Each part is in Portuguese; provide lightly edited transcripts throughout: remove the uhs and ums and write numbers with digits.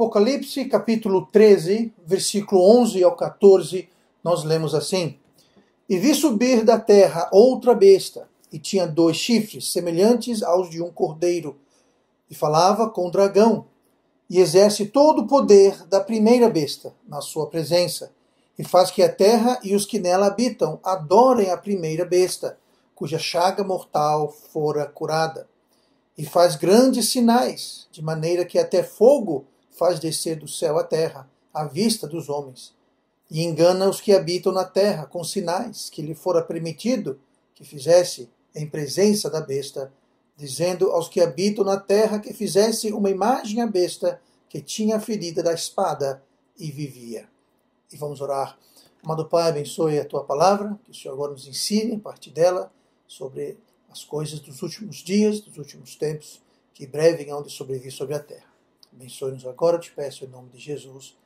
Apocalipse, capítulo 13, versículo 11 ao 14, nós lemos assim: E vi subir da terra outra besta, e tinha 2 chifres, semelhantes aos de um cordeiro, e falava com o dragão, e exerce todo o poder da primeira besta na sua presença, e faz que a terra e os que nela habitam adorem a primeira besta, cuja chaga mortal fora curada. E faz grandes sinais, de maneira que até fogo faz descer do céu à terra, à vista dos homens. E engana os que habitam na terra com sinais que lhe fora permitido que fizesse em presença da besta, dizendo aos que habitam na terra que fizesse uma imagem à besta que tinha a ferida da espada e vivia. E vamos orar. Amado Pai, abençoe a Tua palavra, que o Senhor agora nos ensine, a partir dela, sobre as coisas dos últimos dias, dos últimos tempos, que breve hão de sobrevir sobre a terra. Abençoe-nos agora, eu te peço em nome de Jesus.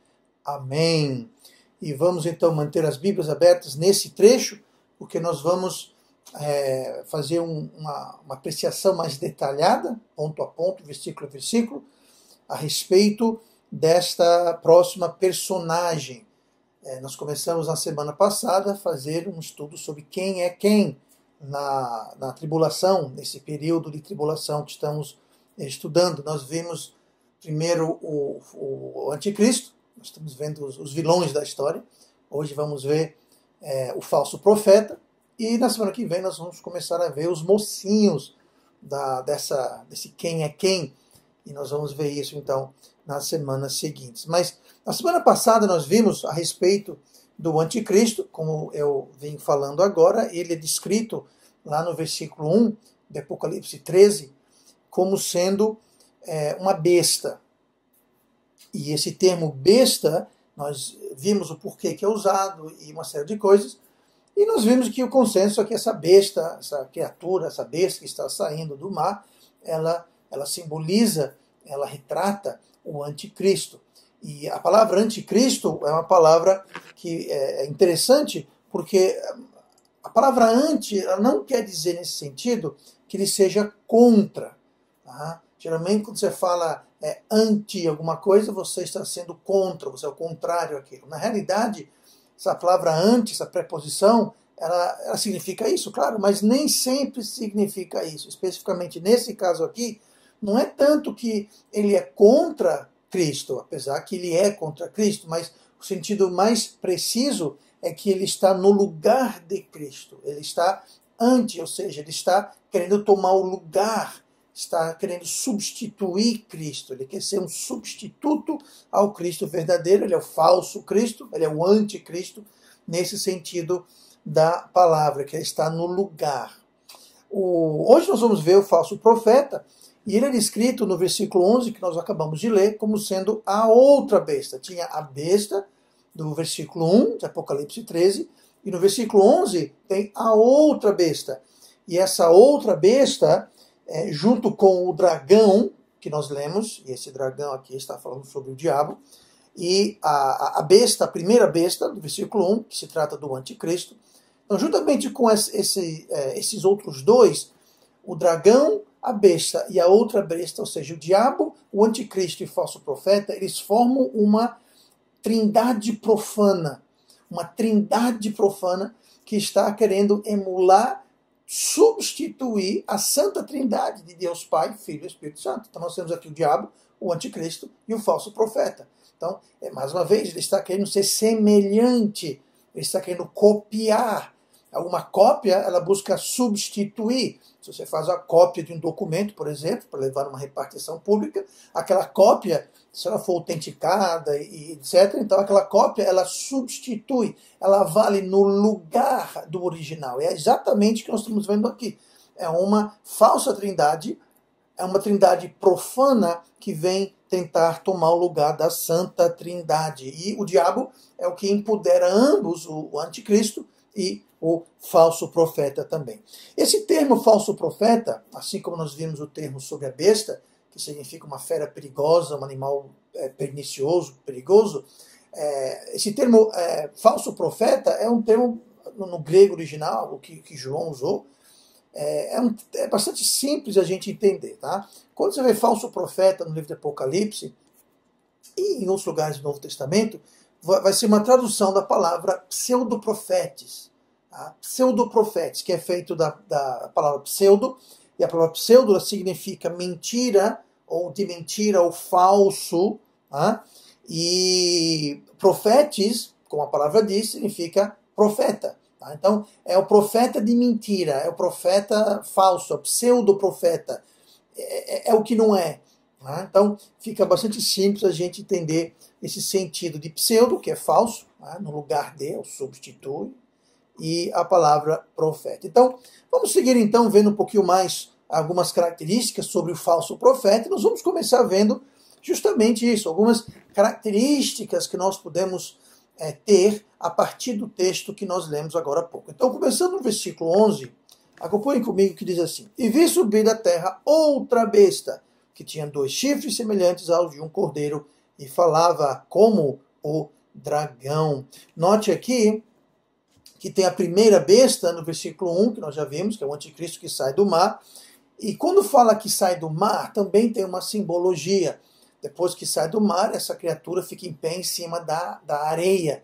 Amém. E vamos então manter as Bíblias abertas nesse trecho, porque nós vamos fazer uma apreciação mais detalhada, ponto a ponto, versículo a versículo, a respeito desta próxima personagem. Nós começamos na semana passada a fazer um estudo sobre quem é quem na tribulação, nesse período de tribulação que estamos estudando. Nós vimos primeiro o anticristo, nós estamos vendo os vilões da história. Hoje vamos ver o falso profeta, e na semana que vem nós vamos começar a ver os mocinhos desse quem é quem, e nós vamos ver isso então nas semanas seguintes. Mas na semana passada nós vimos a respeito do anticristo, como eu vim falando agora. Ele é descrito lá no versículo 1 de Apocalipse 13 como sendo uma besta. E esse termo besta, nós vimos o porquê que é usado e uma série de coisas, e nós vimos que o consenso é que essa besta, essa criatura, essa besta que está saindo do mar, ela simboliza, ela retrata o anticristo. E a palavra anticristo é uma palavra que é interessante, porque a palavra anti, ela não quer dizer nesse sentido que ele seja contra. Tá? Geralmente quando você fala anti alguma coisa, você está sendo contra, você é o contrário àquilo. Na realidade, essa palavra anti, essa preposição, ela significa isso, claro, mas nem sempre significa isso. Especificamente nesse caso aqui, não é tanto que ele é contra Cristo, apesar que ele é contra Cristo, mas o sentido mais preciso é que ele está no lugar de Cristo. Ele está anti, ou seja, ele está querendo tomar o lugar, está querendo substituir Cristo. Ele quer ser um substituto ao Cristo verdadeiro. Ele é o falso Cristo, ele é o anticristo, nesse sentido da palavra, que ele está no lugar. Hoje nós vamos ver o falso profeta, e ele é descrito no versículo 11, que nós acabamos de ler, como sendo a outra besta. Tinha a besta do versículo 1 de Apocalipse 13, e no versículo 11 tem a outra besta. E essa outra besta, junto com o dragão, que nós lemos, e esse dragão aqui está falando sobre o diabo, e a besta, a primeira besta, do versículo 1, que se trata do anticristo. Então, juntamente com esses outros dois, o dragão, a besta e a outra besta, ou seja, o diabo, o anticristo e o falso profeta, eles formam uma trindade profana. Uma trindade profana que está querendo emular, substituir a santa trindade de Deus Pai, Filho e Espírito Santo. Então nós temos aqui o diabo, o anticristo e o falso profeta. Então, mais uma vez, ele está querendo ser semelhante, ele está querendo copiar. Uma cópia, ela busca substituir. Se você faz a cópia de um documento, por exemplo, para levar uma repartição pública, aquela cópia, se ela for autenticada e etc., então aquela cópia, ela substitui, ela vale no lugar do original. É exatamente o que nós estamos vendo aqui. É uma falsa trindade, é uma trindade profana que vem tentar tomar o lugar da santa trindade. E o diabo é o que empodera ambos, o anticristo e o falso profeta também. Esse termo falso profeta, assim como nós vimos o termo sobre a besta, que significa uma fera perigosa, um animal pernicioso, perigoso, esse termo falso profeta é um termo no grego original, o que João usou. É bastante simples a gente entender. Tá? Quando você vê falso profeta no livro de Apocalipse, e em outros lugares do Novo Testamento, vai ser uma tradução da palavra pseudoprofetes. Tá? Pseudoprofetes, que é feito da palavra pseudo, e a palavra pseudo significa mentira, ou de mentira, ou falso. Tá? E profetes, como a palavra diz, significa profeta. Tá? Então, é o profeta de mentira, é o profeta falso, é o pseudoprofeta. É o que não é. Tá? Então, fica bastante simples a gente entender esse sentido de pseudo, que é falso, tá? No lugar de, o substitui, e a palavra profeta. Então, vamos seguir então vendo um pouquinho mais algumas características sobre o falso profeta, e nós vamos começar vendo justamente isso, algumas características que nós podemos ter a partir do texto que nós lemos agora há pouco. Então, começando no versículo 11, acompanhem comigo que diz assim: E vi subir da terra outra besta, que tinha 2 chifres semelhantes aos de um cordeiro, e falava como o dragão. Note aqui que tem a primeira besta no versículo 1, que nós já vimos, que é o anticristo que sai do mar. E quando fala que sai do mar, também tem uma simbologia. Depois que sai do mar, essa criatura fica em pé em cima da areia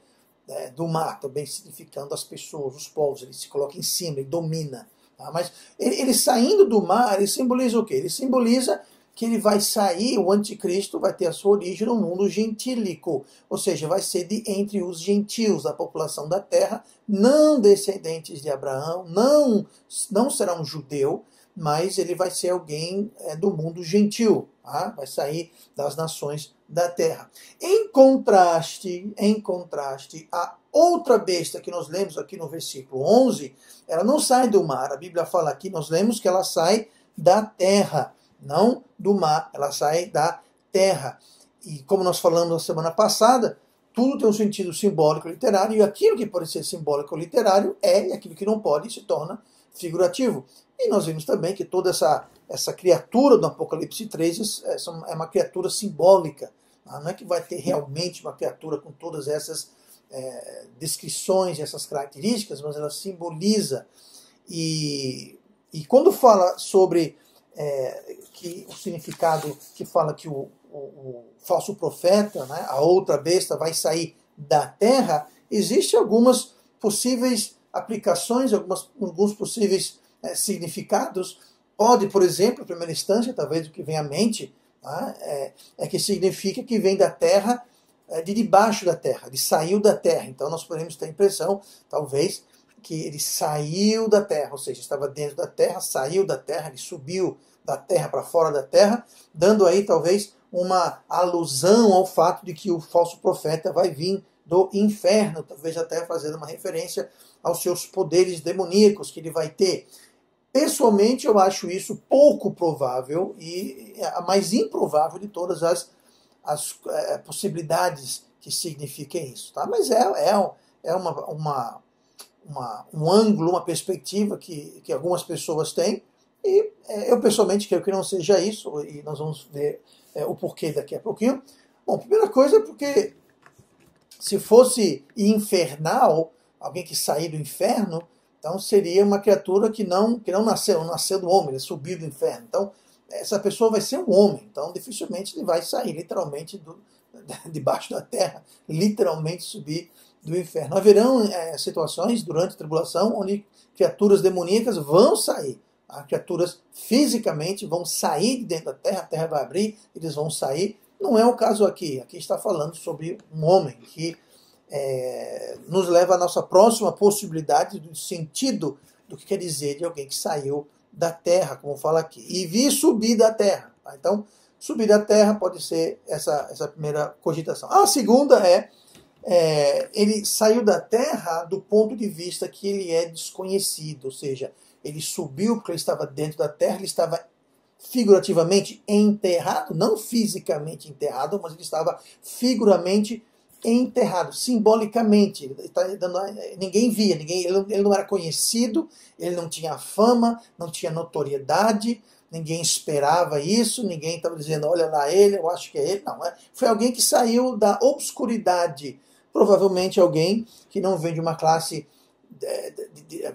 do mar, também significando as pessoas, os povos. Ele se coloca em cima, ele domina. Tá? Mas ele saindo do mar, ele simboliza o quê? Ele simboliza que ele vai sair, o anticristo vai ter a sua origem no mundo gentílico, ou seja, vai ser de entre os gentios, da população da terra, não descendentes de Abraão, não será um judeu, mas ele vai ser alguém do mundo gentil, tá? Vai sair das nações da terra. Em contraste, a outra besta que nós lemos aqui no versículo 11, ela não sai do mar, a Bíblia fala aqui, nós lemos que ela sai da terra, não do mar, ela sai da terra. E como nós falamos na semana passada, tudo tem um sentido simbólico literário, e aquilo que pode ser simbólico literário e aquilo que não pode se torna figurativo. E nós vimos também que toda essa criatura do Apocalipse 3 é uma criatura simbólica. Não é que vai ter realmente uma criatura com todas essas descrições, essas características, mas ela simboliza. E quando fala sobre que o significado que fala que o falso profeta, né, a outra besta, vai sair da terra, existem algumas possíveis aplicações, alguns possíveis significados. Pode, por exemplo, em primeira instância, talvez o que vem à mente, tá, que significa que vem da terra, de debaixo da terra, ele saiu da terra. Então nós podemos ter a impressão, talvez, que ele saiu da terra, ou seja, estava dentro da terra, saiu da terra, ele subiu da terra para fora da terra, dando aí talvez uma alusão ao fato de que o falso profeta vai vir do inferno, talvez até fazendo uma referência aos seus poderes demoníacos que ele vai ter. Pessoalmente, eu acho isso pouco provável e a mais improvável de todas as possibilidades que signifiquem isso. Tá? Mas é um ângulo, uma perspectiva que algumas pessoas têm, e eu pessoalmente quero que não seja isso, e nós vamos ver o porquê daqui a pouquinho. Bom, primeira coisa é porque se fosse infernal, alguém que sair do inferno, então seria uma criatura que não nasceu do homem, ele subiu do inferno. Então, essa pessoa vai ser um homem, então dificilmente ele vai sair literalmente debaixo da terra, literalmente subir do inferno. Haverão situações durante a tribulação onde criaturas demoníacas vão sair. Criaturas fisicamente vão sair de dentro da terra, a terra vai abrir, eles vão sair. Não é o caso aqui. Aqui está falando sobre um homem que nos leva à nossa próxima possibilidade do sentido do que quer dizer de alguém que saiu da terra, como fala aqui. E vi subir da terra. Tá? Então, subir da terra pode ser essa primeira cogitação. A segunda ele saiu da terra do ponto de vista que ele é desconhecido, ou seja, ele subiu porque ele estava dentro da terra, ele estava figurativamente enterrado, não fisicamente enterrado, mas ele estava figuramente enterrado, simbolicamente. Ninguém via, ele não era conhecido, ele não tinha fama, não tinha notoriedade, ninguém esperava isso, ninguém estava dizendo, olha lá ele, eu acho que é ele. Não, foi alguém que saiu da obscuridade, provavelmente alguém que não vem de uma classe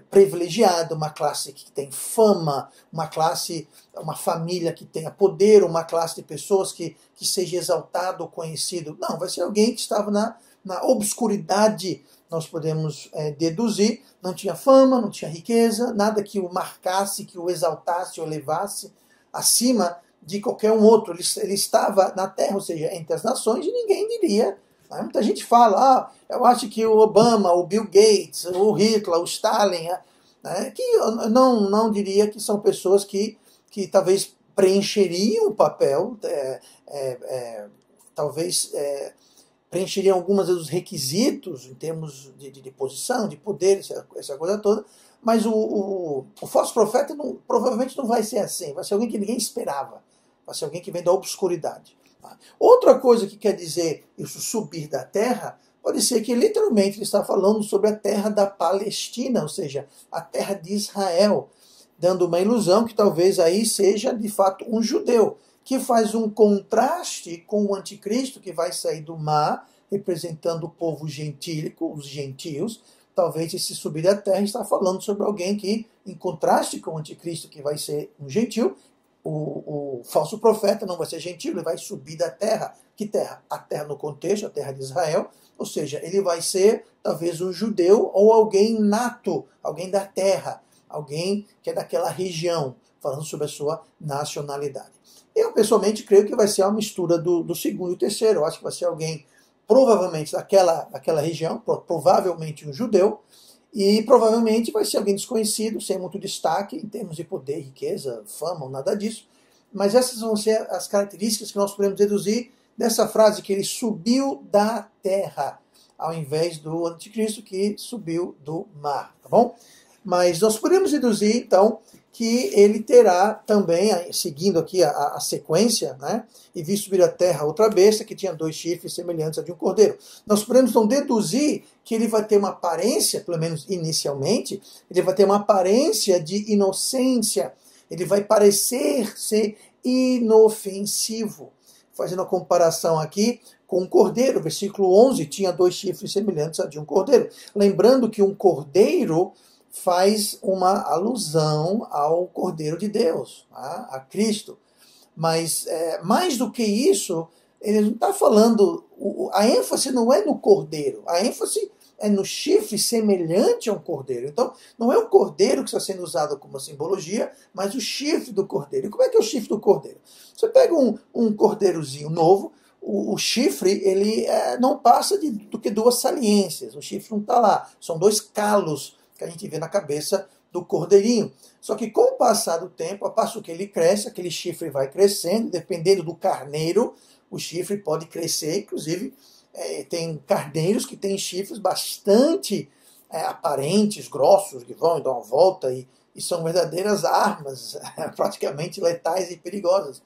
privilegiada, uma classe que tem fama, uma família que tenha poder, uma classe de pessoas que seja exaltado ou conhecido. Não, vai ser alguém que estava na obscuridade, nós podemos deduzir, não tinha fama, não tinha riqueza, nada que o marcasse, que o exaltasse ou levasse acima de qualquer um outro. Ele estava na terra, ou seja, entre as nações, e ninguém diria. Muita gente fala, eu acho que o Obama, o Bill Gates, o Hitler, o Stalin, que eu não diria que são pessoas que talvez preencheriam o papel, talvez preencheriam alguns dos requisitos em termos de posição, de poder, essa coisa toda, mas o falso profeta provavelmente não vai ser assim, vai ser alguém que ninguém esperava, vai ser alguém que vem da obscuridade. Outra coisa que quer dizer isso subir da terra, pode ser que literalmente ele está falando sobre a terra da Palestina, ou seja, a terra de Israel, dando uma ilusão que talvez aí seja de fato um judeu, que faz um contraste com o anticristo que vai sair do mar, representando o povo gentílico, os gentios. Talvez esse subir da terra está falando sobre alguém que, em contraste com o anticristo que vai ser um gentil, o falso profeta não vai ser gentil, ele vai subir da terra. Que terra? A terra no contexto, a terra de Israel, ou seja, ele vai ser talvez um judeu ou alguém nato, alguém da terra, alguém que é daquela região, falando sobre a sua nacionalidade. Eu pessoalmente creio que vai ser uma mistura do segundo e o terceiro. Eu acho que vai ser alguém provavelmente daquela região, provavelmente um judeu, e provavelmente vai ser alguém desconhecido, sem muito destaque em termos de poder, riqueza, fama ou nada disso. Mas essas vão ser as características que nós podemos deduzir dessa frase, que ele subiu da terra, ao invés do anticristo que subiu do mar, tá bom? Mas nós podemos deduzir, então, que ele terá também, seguindo aqui a sequência, né? E vi subir a terra outra besta que tinha 2 chifres semelhantes a de um cordeiro. Nós podemos então deduzir que ele vai ter uma aparência, pelo menos inicialmente, ele vai ter uma aparência de inocência, ele vai parecer ser inofensivo. Fazendo a comparação aqui com um cordeiro, versículo 11, tinha 2 chifres semelhantes a de um cordeiro. Lembrando que um cordeiro faz uma alusão ao Cordeiro de Deus, a Cristo. Mas mais do que isso, ele não está falando, a ênfase não é no cordeiro, a ênfase é no chifre semelhante a um cordeiro. Então, não é o cordeiro que está sendo usado como simbologia, mas o chifre do cordeiro. E como é que é o chifre do cordeiro? Você pega um cordeirozinho novo, o chifre ele não passa do que 2 saliências, o chifre não está lá, são 2 calos que a gente vê na cabeça do cordeirinho. Só que com o passar do tempo, a passo que ele cresce, aquele chifre vai crescendo, dependendo do carneiro, o chifre pode crescer, inclusive tem carneiros que têm chifres bastante aparentes, grossos, que vão e dão uma volta e são verdadeiras armas, praticamente letais e perigosas.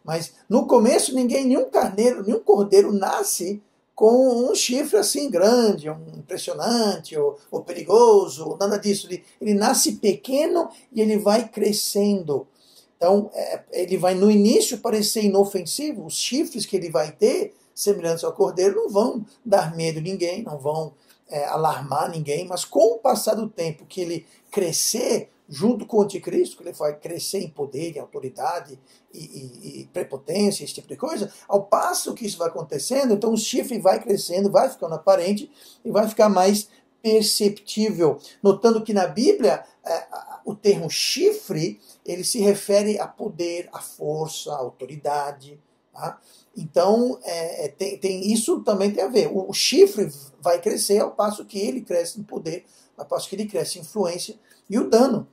Mas no começo nenhum carneiro, nenhum cordeiro nasce com um chifre assim grande, impressionante, ou perigoso, nada disso. Ele nasce pequeno e ele vai crescendo. Então, ele vai no início parecer inofensivo, os chifres que ele vai ter, semelhantes ao cordeiro, não vão dar medo a ninguém, não vão alarmar ninguém, mas com o passar do tempo que ele crescer, junto com o anticristo, que ele vai crescer em poder, em autoridade e prepotência, esse tipo de coisa, ao passo que isso vai acontecendo, então o chifre vai crescendo, vai ficando aparente e vai ficar mais perceptível. Notando que na Bíblia, o termo chifre, ele se refere a poder, a força, a autoridade. Tá? Então, isso também tem a ver. O chifre vai crescer ao passo que ele cresce em poder, ao passo que ele cresce em influência e o dano.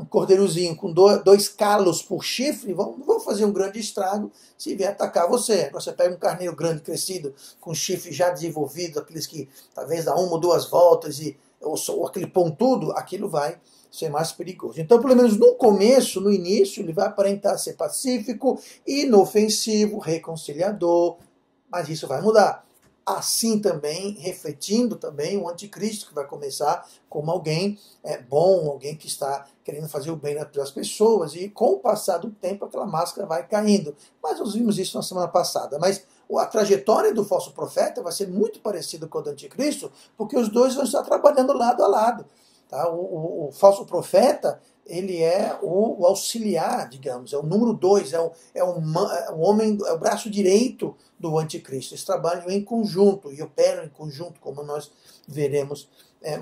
Um cordeirozinho com 2 calos por chifre não vão fazer um grande estrago se vier atacar você. Você pega um carneiro grande, crescido, com chifre já desenvolvido, aqueles que talvez dá 1 ou 2 voltas, ou aquele pontudo, aquilo vai ser mais perigoso. Então, pelo menos no começo, no início, ele vai aparentar ser pacífico, inofensivo, reconciliador, mas isso vai mudar. Assim também, refletindo também o anticristo, que vai começar como alguém bom, alguém que está querendo fazer o bem das pessoas, e com o passar do tempo aquela máscara vai caindo. Mas nós vimos isso na semana passada. Mas a trajetória do falso profeta vai ser muito parecida com a do anticristo, porque os dois vão estar trabalhando lado a lado. Tá? O falso profeta, ele é o auxiliar, digamos, é o número 2, o homem, é o braço direito do anticristo. Eles trabalham em conjunto e operam em conjunto, como nós veremos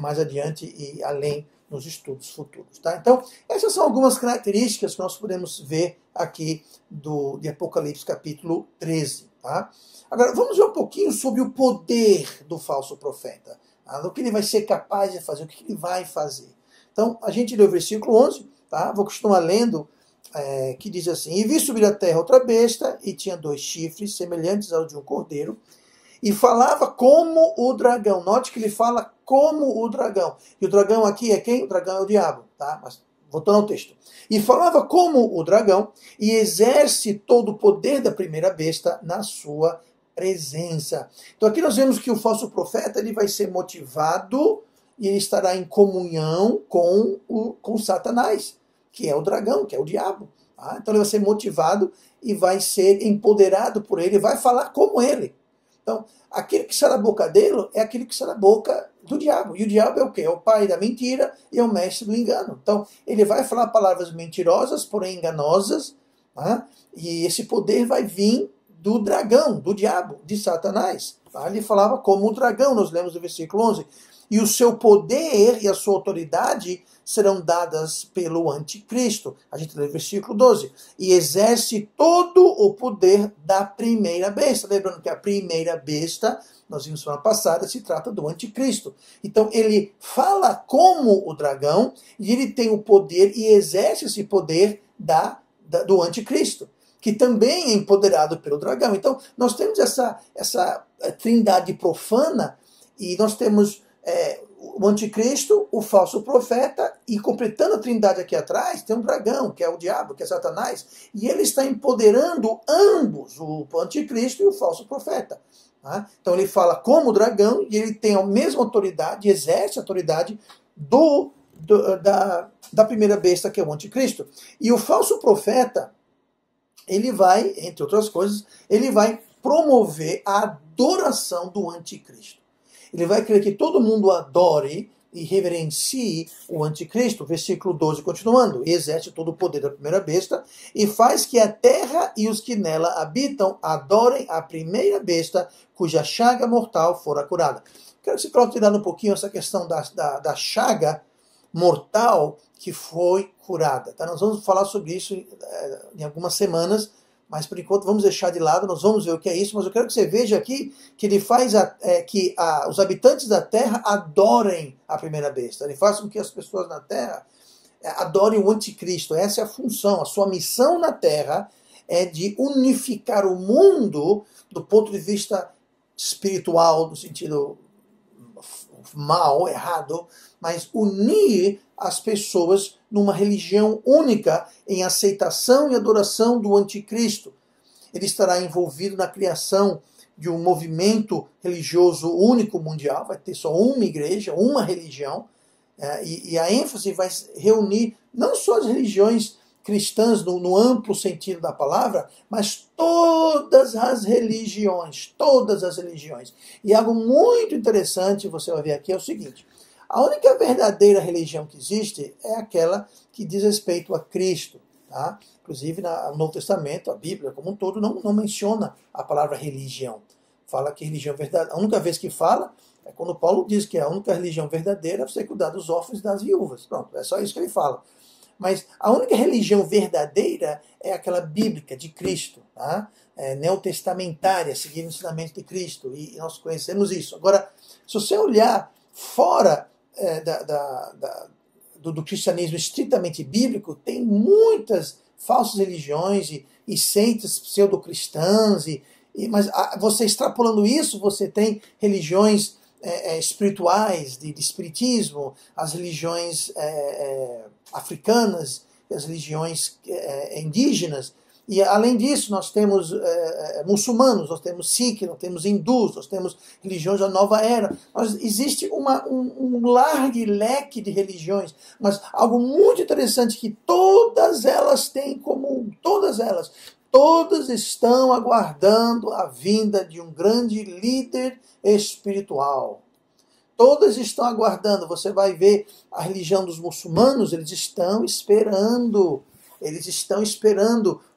mais adiante e além nos estudos futuros. Tá? Então, essas são algumas características que nós podemos ver aqui de Apocalipse capítulo 13. Tá? Agora, vamos ver um pouquinho sobre o poder do falso profeta. Tá? O que ele vai ser capaz de fazer, o que ele vai fazer. Então, a gente lê o versículo 11, tá? Vou continuar lendo, que diz assim: E vi subir à terra outra besta, e tinha 2 chifres, semelhantes ao de um cordeiro, e falava como o dragão. Note que ele fala como o dragão. E o dragão aqui é quem? O dragão é o diabo. Tá? Mas, voltando ao texto. E falava como o dragão, e exerce todo o poder da primeira besta na sua presença. Então aqui nós vemos que o falso profeta ele vai ser motivado e ele estará em comunhão com Satanás, que é o dragão, que é o diabo. Tá? Então ele vai ser motivado e vai ser empoderado por ele, vai falar como ele. Então, aquele que sai da boca dele é aquele que sai da boca do diabo. E o diabo é o quê? É o pai da mentira e é o mestre do engano. Então, ele vai falar palavras mentirosas, porém enganosas, tá? E esse poder vai vir do dragão, do diabo, de Satanás. Tá? Ele falava como o dragão, nós lemos no versículo 11. E o seu poder e a sua autoridade serão dadas pelo anticristo. A gente lê o versículo 12. E exerce todo o poder da primeira besta. Lembrando que a primeira besta, nós vimos semana passada, se trata do anticristo. Então ele fala como o dragão e ele tem o poder e exerce esse poder do anticristo, que também é empoderado pelo dragão. Então nós temos essa trindade profana e nós temos o anticristo, o falso profeta, e completando a trindade aqui atrás, tem um dragão, que é o diabo, que é Satanás, e ele está empoderando ambos, o anticristo e o falso profeta. Tá? Então ele fala como o dragão, e ele tem a mesma autoridade, exerce a autoridade da primeira besta, que é o anticristo. E o falso profeta, ele vai, entre outras coisas, ele vai promover a adoração do anticristo. Ele vai querer que todo mundo adore e reverencie o anticristo. Versículo 12, continuando. E exerce todo o poder da primeira besta e faz que a terra e os que nela habitam adorem a primeira besta cuja chaga mortal fora curada. Quero que você coloque cuidado um pouquinho essa questão da chaga mortal que foi curada. Tá? Nós vamos falar sobre isso em algumas semanas, mas por enquanto vamos deixar de lado, nós vamos ver o que é isso, mas eu quero que você veja aqui que ele faz que os habitantes da terra adorem a primeira besta. Ele faz com que as pessoas na terra adorem o anticristo. Essa é a função, a sua missão na terra é de unificar o mundo do ponto de vista espiritual, no sentido mal, errado, mas unir as pessoas numa religião única em aceitação e adoração do anticristo. Ele estará envolvido na criação de um movimento religioso único mundial, vai ter só uma igreja, uma religião, e a ênfase vai reunir não só as religiões cristãs no amplo sentido da palavra, mas todas as religiões, todas as religiões. E algo muito interessante, você vai ver aqui, é o seguinte: a única verdadeira religião que existe é aquela que diz respeito a Cristo. Tá? Inclusive, no Novo Testamento, a Bíblia como um todo não menciona a palavra religião. Fala que religião verdadeira. A única vez que fala é quando Paulo diz que a única religião verdadeira é você cuidar dos órfãos e das viúvas. Pronto, é só isso que ele fala. Mas a única religião verdadeira é aquela bíblica de Cristo, tá? Neotestamentária, seguindo o ensinamento de Cristo. E nós conhecemos isso. Agora, se você olhar fora do cristianismo estritamente bíblico, tem muitas falsas religiões e seitas pseudo-cristãs, mas você extrapolando isso, você tem religiões espirituais, de espiritismo, as religiões africanas, as religiões indígenas. E além disso, nós temos muçulmanos, nós temos Sikh, nós temos hindus, nós temos religiões da nova era. Existe um largo leque de religiões, mas algo muito interessante que todas elas têm em comum, todas estão aguardando a vinda de um grande líder espiritual. todas estão aguardando. Você vai ver a religião dos muçulmanos, eles estão esperando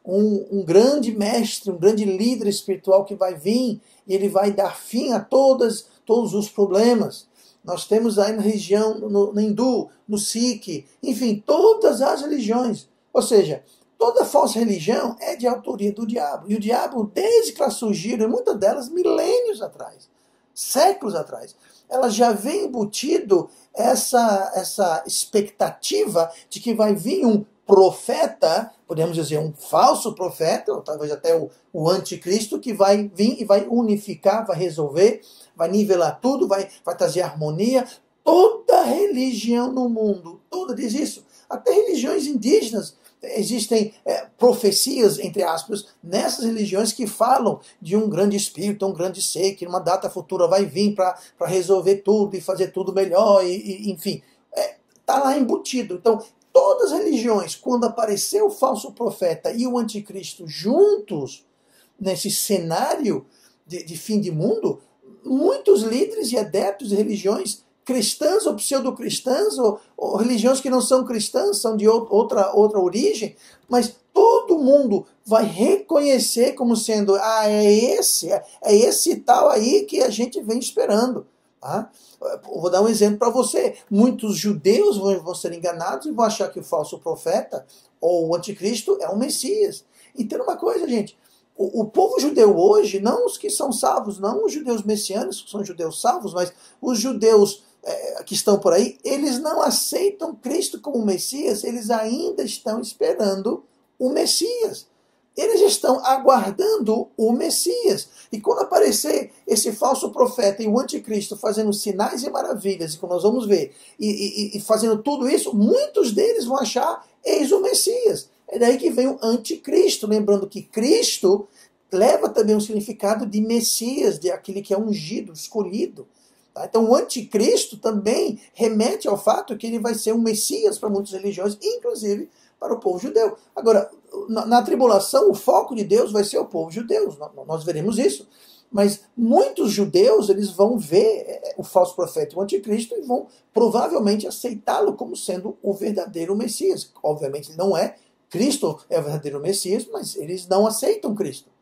um grande mestre, um grande líder espiritual que vai vir e ele vai dar fim a todos os problemas. Nós temos aí na religião, no hindu, no sikh, enfim, todas as religiões. Ou seja, toda falsa religião é de autoria do diabo. E o diabo, desde que elas surgiram, muitas delas milênios atrás, séculos atrás, ela já vem embutido essa expectativa de que vai vir um profeta, podemos dizer um falso profeta, ou talvez até o anticristo, que vai vir e vai unificar, vai resolver, vai nivelar tudo, vai trazer harmonia. Toda religião no mundo, toda diz isso. Até religiões indígenas, existem profecias, entre aspas, nessas religiões que falam de um grande espírito, um grande ser, que numa data futura vai vir para resolver tudo e fazer tudo melhor, enfim, está lá embutido. Então, todas as religiões, quando apareceu o falso profeta e o anticristo juntos, nesse cenário de fim de mundo, muitos líderes e adeptos de religiões cristãs ou pseudo-cristãs, ou religiões que não são cristãs, são de outra origem, mas todo mundo vai reconhecer como sendo, é esse tal aí que a gente vem esperando. Tá? Vou dar um exemplo para você. Muitos judeus vão ser enganados e vão achar que o falso profeta ou o anticristo é o Messias. E tem uma coisa, gente, o povo judeu hoje, não os que são salvos, não os judeus messiânicos, que são judeus salvos, mas os judeus que estão por aí, eles não aceitam Cristo como Messias, eles ainda estão esperando o Messias. Eles estão aguardando o Messias. E quando aparecer esse falso profeta e o anticristo fazendo sinais e maravilhas, e como nós vamos ver, e fazendo tudo isso, muitos deles vão achar, eis o Messias. É daí que vem o anticristo, lembrando que Cristo leva também um significado de Messias, de aquele que é ungido, escolhido. Tá? Então o anticristo também remete ao fato que ele vai ser um Messias para muitas religiões, inclusive para o povo judeu. Agora, na tribulação, o foco de Deus vai ser o povo judeu, nós veremos isso. Mas muitos judeus, eles vão ver o falso profeta e o anticristo e vão provavelmente aceitá-lo como sendo o verdadeiro Messias. Obviamente ele não é, Cristo é o verdadeiro Messias, mas eles não aceitam Cristo.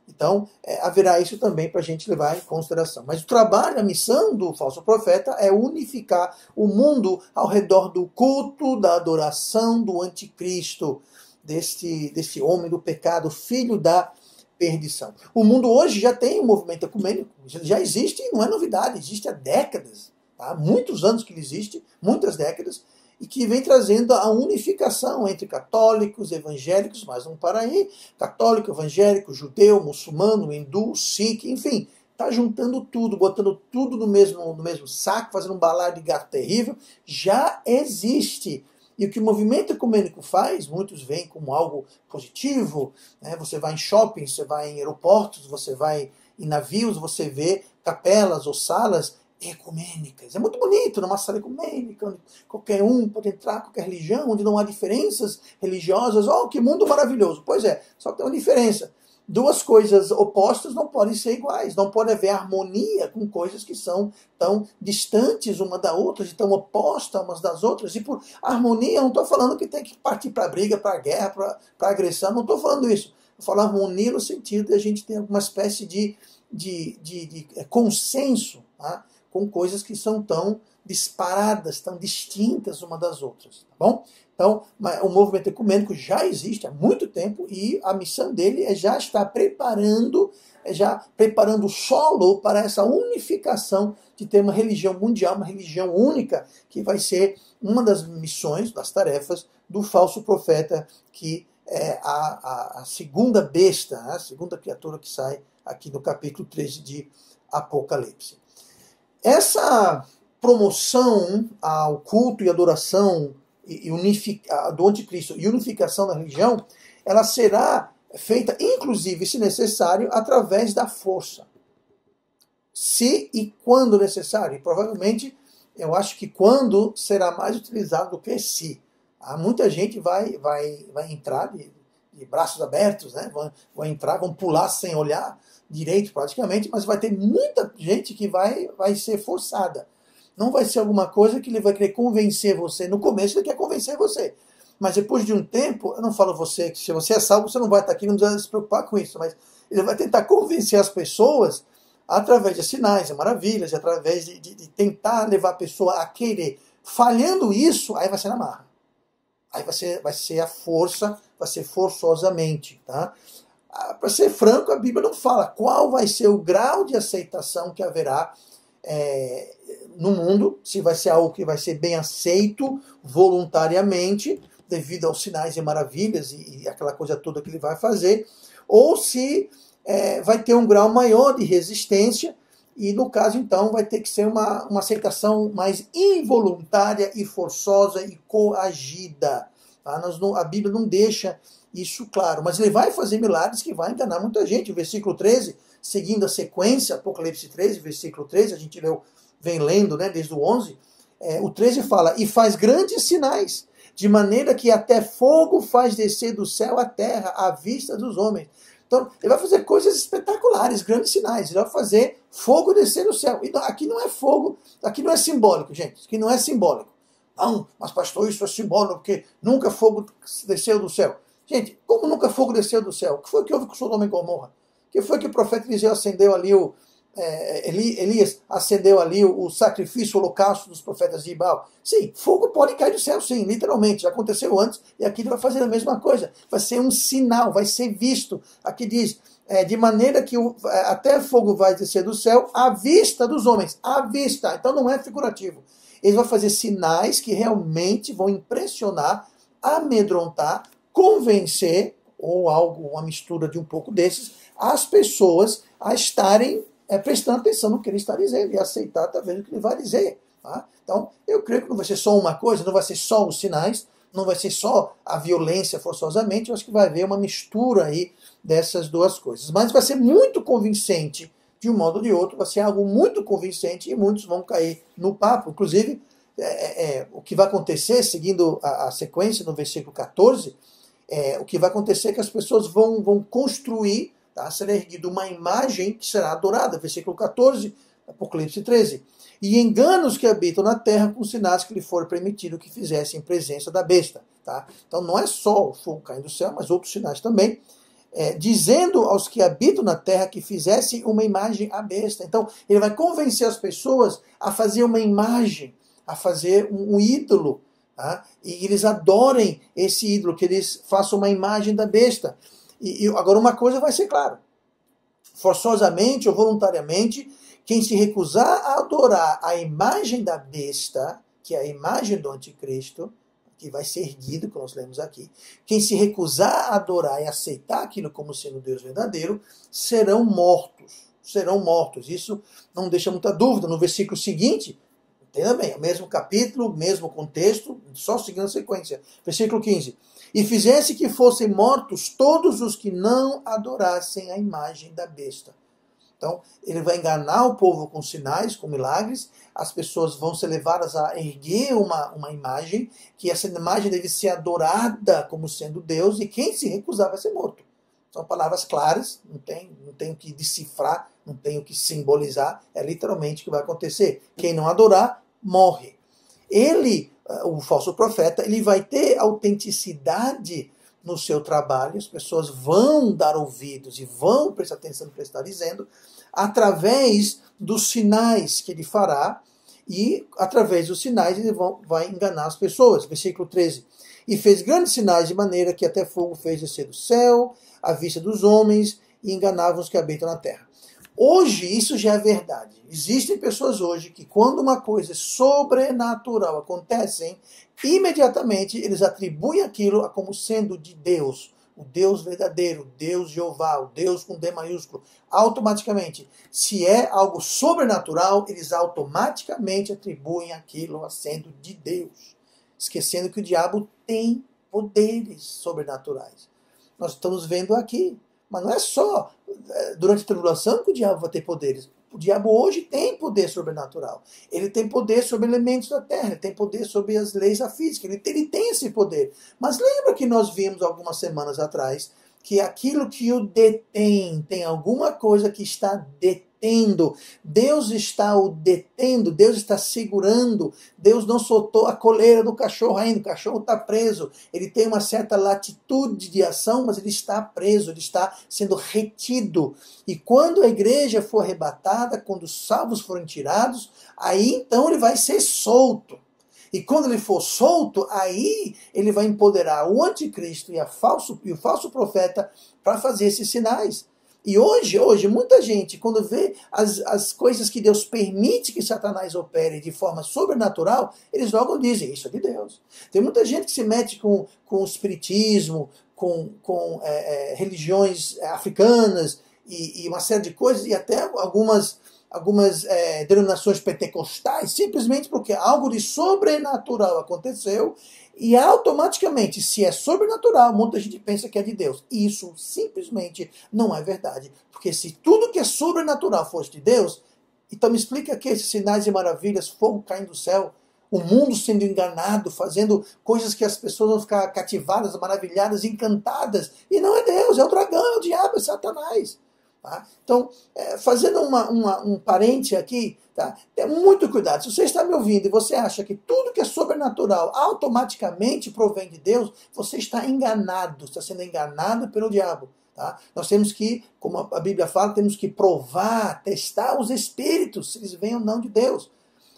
Então, haverá isso também para a gente levar em consideração. Mas o trabalho, a missão do falso profeta é unificar o mundo ao redor do culto, da adoração do anticristo, desse homem do pecado, filho da perdição. O mundo hoje já tem um movimento ecumênico, já existe e não é novidade, existe há décadas, tá? Muitos anos que ele existe, muitas décadas, e que vem trazendo a unificação entre católicos, evangélicos, mais um para aí, católico, evangélico, judeu, muçulmano, hindu, sikh, enfim, está juntando tudo, botando tudo no mesmo saco, fazendo um balaio de gato terrível, já existe. E o que o movimento ecumênico faz, muitos veem como algo positivo, né? Você vai em shopping, você vai em aeroportos, você vai em navios, você vê capelas ou salas ecumênicas. É muito bonito, numa sala ecumênica, onde qualquer um pode entrar, qualquer religião, onde não há diferenças religiosas. Oh, que mundo maravilhoso! Pois é, só que tem uma diferença. Duas coisas opostas não podem ser iguais, não pode haver harmonia com coisas que são tão distantes uma da outra, e tão opostas umas das outras. E por harmonia, eu não estou falando que tem que partir para a briga, para a guerra, para a agressão, não estou falando isso. Eu falo harmonia no sentido de a gente ter alguma espécie de consenso, tá? Com coisas que são tão disparadas, tão distintas uma das outras, tá bom? Então, o movimento ecumênico já existe há muito tempo e a missão dele é já estar preparando o solo para essa unificação de ter uma religião mundial, uma religião única, que vai ser uma das missões, das tarefas do falso profeta, que é a segunda besta, a segunda criatura que sai aqui no capítulo 13 de Apocalipse. Essa promoção ao culto e adoração do anticristo e unificação da religião, ela será feita, inclusive, se necessário, através da força. Se e quando necessário. E provavelmente, eu acho que quando será mais utilizado do que se. Muita gente vai entrar de braços abertos, né? Vão pular sem olhar direito praticamente, mas vai ter muita gente que vai ser forçada. Não vai ser alguma coisa que ele vai querer convencer você. No começo ele quer convencer você. Mas depois de um tempo, eu não falo você, que se você é salvo, você não vai estar aqui, não precisa se preocupar com isso. Mas ele vai tentar convencer as pessoas através de sinais, de maravilhas, através de tentar levar a pessoa a querer. Falhando isso, aí vai ser na marra. Aí vai ser a força, vai ser forçosamente. Tá? Para ser franco, a Bíblia não fala qual vai ser o grau de aceitação que haverá no mundo, se vai ser algo que vai ser bem aceito voluntariamente, devido aos sinais e maravilhas e aquela coisa toda que ele vai fazer, ou se vai ter um grau maior de resistência, e no caso então vai ter que ser uma aceitação mais involuntária e forçosa e coagida. Tá? A Bíblia não deixa isso claro, mas ele vai fazer milagres que vai enganar muita gente. O versículo 13, seguindo a sequência, Apocalipse 13, versículo 13, a gente vem lendo, né, desde o 11, o 13 fala, e faz grandes sinais, de maneira que até fogo faz descer do céu à terra, à vista dos homens. Então, ele vai fazer coisas espetaculares, grandes sinais. Ele vai fazer fogo descer do céu. Então, aqui não é fogo, aqui não é simbólico, gente. Aqui não é simbólico. Não, mas pastor, isso é simbólico, porque nunca fogo desceu do céu. Gente, como nunca fogo desceu do céu? O que foi que houve com Sodoma e Gomorra? O que foi que o profeta Eliseu acendeu ali Elias acendeu ali o sacrifício, o holocausto dos profetas de Baal? Sim, fogo pode cair do céu, sim, literalmente. Já aconteceu antes e aqui ele vai fazer a mesma coisa. Vai ser um sinal, vai ser visto. Aqui diz, de maneira que até fogo vai descer do céu à vista dos homens. À vista. Então não é figurativo. Ele vai fazer sinais que realmente vão impressionar, amedrontar, convencer, ou algo, uma mistura de um pouco desses, as pessoas a estarem prestando atenção no que ele está dizendo e aceitar talvez o que ele vai dizer. Tá? Então, eu creio que não vai ser só uma coisa, não vai ser só os sinais, não vai ser só a violência forçosamente, eu acho que vai haver uma mistura aí dessas duas coisas. Mas vai ser muito convincente, de um modo ou de outro, vai ser algo muito convincente e muitos vão cair no papo. Inclusive, o que vai acontecer, seguindo a sequência no versículo 14, o que vai acontecer é que as pessoas vão construir, tá, será erguida uma imagem que será adorada, versículo 14, Apocalipse 13. E enganos que habitam na terra com sinais que lhe for permitido que fizessem em presença da besta. Tá? Então não é só o fogo caindo do céu, mas outros sinais também. Dizendo aos que habitam na terra que fizessem uma imagem à besta. Então ele vai convencer as pessoas a fazer uma imagem, a fazer um ídolo, tá? E eles adorem esse ídolo, que eles façam uma imagem da besta. E agora uma coisa vai ser clara, forçosamente ou voluntariamente, quem se recusar a adorar a imagem da besta, que é a imagem do anticristo, que vai ser erguido, que nós lemos aqui, quem se recusar a adorar e aceitar aquilo como sendo Deus verdadeiro, serão mortos. Serão mortos. Isso não deixa muita dúvida. No versículo seguinte, entenda bem, o mesmo capítulo, mesmo contexto, só seguindo a sequência. Versículo 15. E fizesse que fossem mortos todos os que não adorassem a imagem da besta. Então, ele vai enganar o povo com sinais, com milagres, as pessoas vão ser levadas a erguer uma imagem, que essa imagem deve ser adorada como sendo Deus, e quem se recusar vai ser morto. São palavras claras, não tem o que decifrar, não tem o que simbolizar, é literalmente o que vai acontecer. Quem não adorar, morre. Ele, o falso profeta, ele vai ter autenticidade no seu trabalho, as pessoas vão dar ouvidos e vão prestar atenção no que ele está dizendo, através dos sinais que ele fará, e através dos sinais ele vai enganar as pessoas. Versículo 13. E fez grandes sinais de maneira que até fogo fez descer do céu, à vista dos homens, e enganava os que habitam na terra. Hoje isso já é verdade. Existem pessoas hoje que quando uma coisa sobrenatural acontece, imediatamente eles atribuem aquilo como sendo de Deus. O Deus verdadeiro, Deus Jeová, o Deus com D maiúsculo. Automaticamente, se é algo sobrenatural, eles automaticamente atribuem aquilo a sendo de Deus. Esquecendo que o diabo tem poderes sobrenaturais. Nós estamos vendo aqui. Mas não é só durante a tribulação que o diabo vai ter poderes. O diabo hoje tem poder sobrenatural. Ele tem poder sobre elementos da terra, ele tem poder sobre as leis da física, ele tem esse poder. Mas lembra que nós vimos algumas semanas atrás que aquilo que o detém tem alguma coisa que está detendo, Deus está o detendo, Deus está segurando, Deus não soltou a coleira do cachorro ainda, o cachorro está preso, ele tem uma certa latitude de ação, mas ele está preso, ele está sendo retido. E quando a igreja for arrebatada, quando os salvos forem tirados, aí então ele vai ser solto. E quando ele for solto, aí ele vai empoderar o anticristo e o falso profeta para fazer esses sinais. E hoje, muita gente, quando vê as coisas que Deus permite que Satanás opere de forma sobrenatural, eles logo dizem, isso é de Deus. Tem muita gente que se mete com o espiritismo, com religiões africanas e uma série de coisas, e até algumas denominações pentecostais, simplesmente porque algo de sobrenatural aconteceu e automaticamente, se é sobrenatural, muita gente pensa que é de Deus. E isso simplesmente não é verdade. Porque se tudo que é sobrenatural fosse de Deus, então me explica que esses sinais e maravilhas, fogo caindo do céu, o mundo sendo enganado, fazendo coisas que as pessoas vão ficar cativadas, maravilhadas, encantadas. E não é Deus, é o dragão, é o diabo, é Satanás. Tá? Então, fazendo um parente aqui, tá? Tenha muito cuidado. Se você está me ouvindo e você acha que tudo que é sobrenatural automaticamente provém de Deus, você está enganado, está sendo enganado pelo diabo. Tá? Nós temos que, como a Bíblia fala, temos que provar, testar os espíritos, se eles vêm ou não de Deus.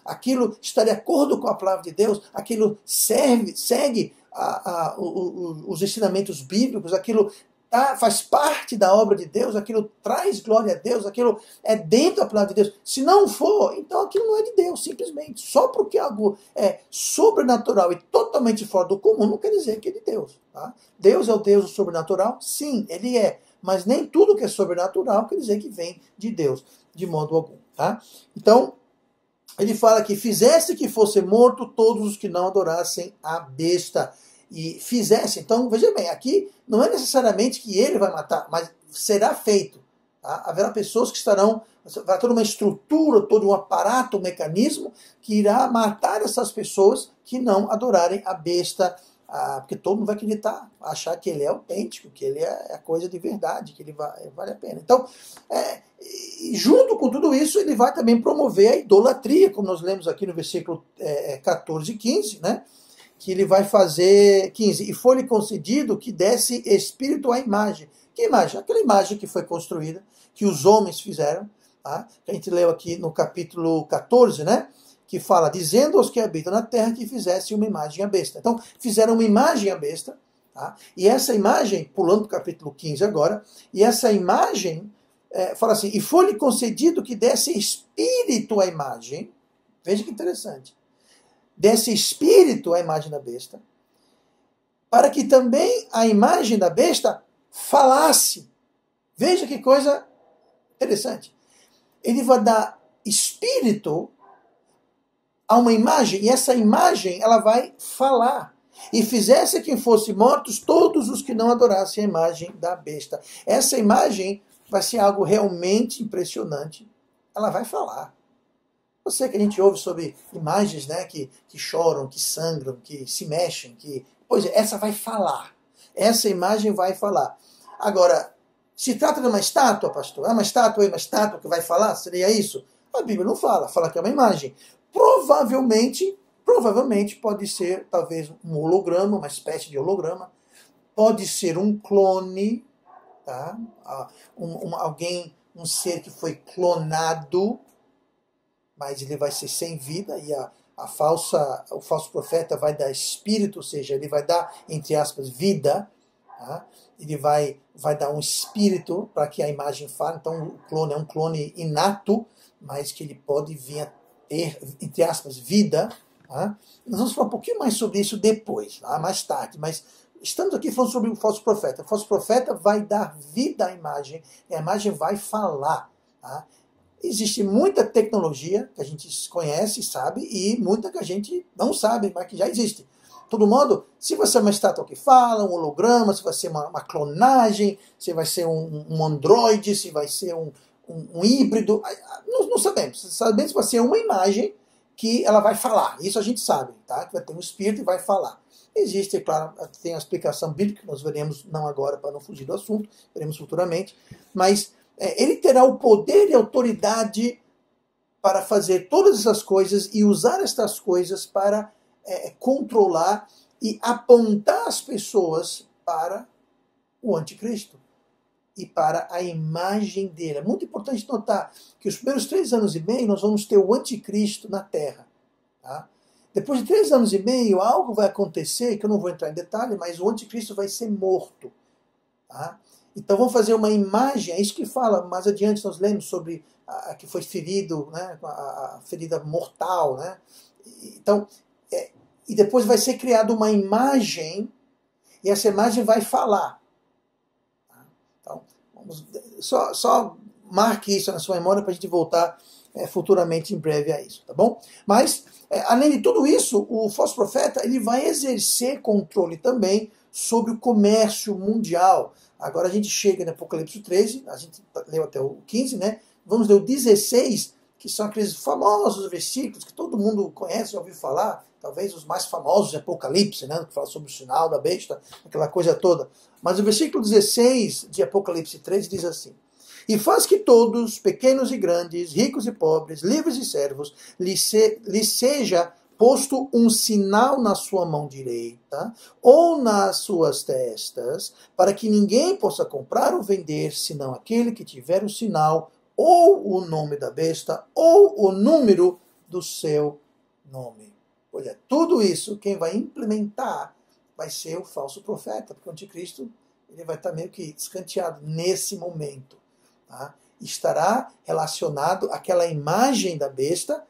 Aquilo está de acordo com a palavra de Deus, aquilo segue os ensinamentos bíblicos, aquilo faz parte da obra de Deus, aquilo traz glória a Deus, aquilo é dentro da palavra de Deus. Se não for, então aquilo não é de Deus, simplesmente. Só porque algo é sobrenatural e totalmente fora do comum, não quer dizer que é de Deus. Tá? Deus é o Deus do sobrenatural? Sim, ele é. Mas nem tudo que é sobrenatural quer dizer que vem de Deus, de modo algum. Tá? Então, ele fala que fizesse que fosse morto todos os que não adorassem a besta. E fizesse, então, veja bem, aqui não é necessariamente que ele vai matar, mas será feito. Tá? Haverá pessoas que vai ter uma estrutura, todo um aparato, um mecanismo que irá matar essas pessoas que não adorarem a besta, porque todo mundo vai acreditar, achar que ele é autêntico, que ele é coisa de verdade, que ele vale a pena. Então, junto com tudo isso, ele vai também promover a idolatria, como nós lemos aqui no versículo 14 e 15, né? Que ele vai fazer 15. E foi-lhe concedido que desse espírito à imagem. Que imagem? Aquela imagem que foi construída, que os homens fizeram, tá? Que a gente leu aqui no capítulo 14, né? Que fala, dizendo aos que habitam na terra que fizesse uma imagem à besta. Então, fizeram uma imagem à besta, tá? E essa imagem, pulando para o capítulo 15 agora, e essa imagem, fala assim, e foi-lhe concedido que desse espírito à imagem. Veja que interessante. Desse espírito à imagem da besta, para que também a imagem da besta falasse. Veja que coisa interessante. Ele vai dar espírito a uma imagem, e essa imagem ela vai falar. E fizesse que fossem mortos todos os que não adorassem a imagem da besta. Essa imagem vai ser algo realmente impressionante. Ela vai falar. Eu sei que a gente ouve sobre imagens, né, que choram, que sangram, que se mexem. Pois é, essa vai falar. Essa imagem vai falar. Agora, se trata de uma estátua, pastor? É uma estátua que vai falar? Seria isso? A Bíblia não fala. Fala que é uma imagem. Provavelmente pode ser talvez um holograma, uma espécie de holograma. Pode ser um clone, tá? Um ser que foi clonado, mas ele vai ser sem vida, e o falso profeta vai dar espírito, ou seja, ele vai dar, entre aspas, vida, tá? Ele vai dar um espírito para que a imagem fale. Então o clone é um clone inato, mas que ele pode vir a ter, entre aspas, vida. Tá? Nós vamos falar um pouquinho mais sobre isso depois, tá? Mais tarde, mas estamos aqui falando sobre o falso profeta. O falso profeta vai dar vida à imagem, e a imagem vai falar. Tá? Existe muita tecnologia que a gente conhece, sabe, e muita que a gente não sabe, mas que já existe. De todo modo, se vai ser uma estátua que fala, um holograma, se vai ser uma clonagem, se vai ser um androide, se vai ser um híbrido, não sabemos. Sabemos se vai ser uma imagem que ela vai falar. Isso a gente sabe, tá? Que vai ter um espírito e vai falar. Existe, é claro, tem a explicação bíblica, nós veremos, não agora, para não fugir do assunto, veremos futuramente, mas ele terá o poder e autoridade para fazer todas essas coisas e usar estas coisas para controlar e apontar as pessoas para o anticristo e para a imagem dele. É muito importante notar que os primeiros 3 anos e meio nós vamos ter o anticristo na Terra. Tá? Depois de 3 anos e meio, algo vai acontecer, que eu não vou entrar em detalhe, mas o anticristo vai ser morto. Tá? Então vamos fazer uma imagem, é isso que fala, mais adiante nós lemos sobre a que foi ferido, né, a ferida mortal. Né? Então, e depois vai ser criada uma imagem, e essa imagem vai falar. Tá? Então, só marque isso na sua memória para a gente voltar futuramente, em breve, a isso, tá bom? Mas, além de tudo isso, o falso profeta ele vai exercer controle também sobre o comércio mundial. Agora a gente chega no Apocalipse 13, a gente leu até o 15, né? Vamos ler o 16, que são aqueles famosos versículos que todo mundo conhece, já ouviu falar, talvez os mais famosos de Apocalipse, né? Que fala sobre o sinal da besta, aquela coisa toda. Mas o versículo 16 de Apocalipse 13 diz assim: e faz que todos, pequenos e grandes, ricos e pobres, livres e servos, lhe seja posto um sinal na sua mão direita ou nas suas testas, para que ninguém possa comprar ou vender, senão aquele que tiver o sinal, ou o nome da besta, ou o número do seu nome. Olha, tudo isso, quem vai implementar vai ser o falso profeta, porque o anticristo ele vai estar meio que escanteado nesse momento. Tá? Estará relacionado àquela imagem da besta,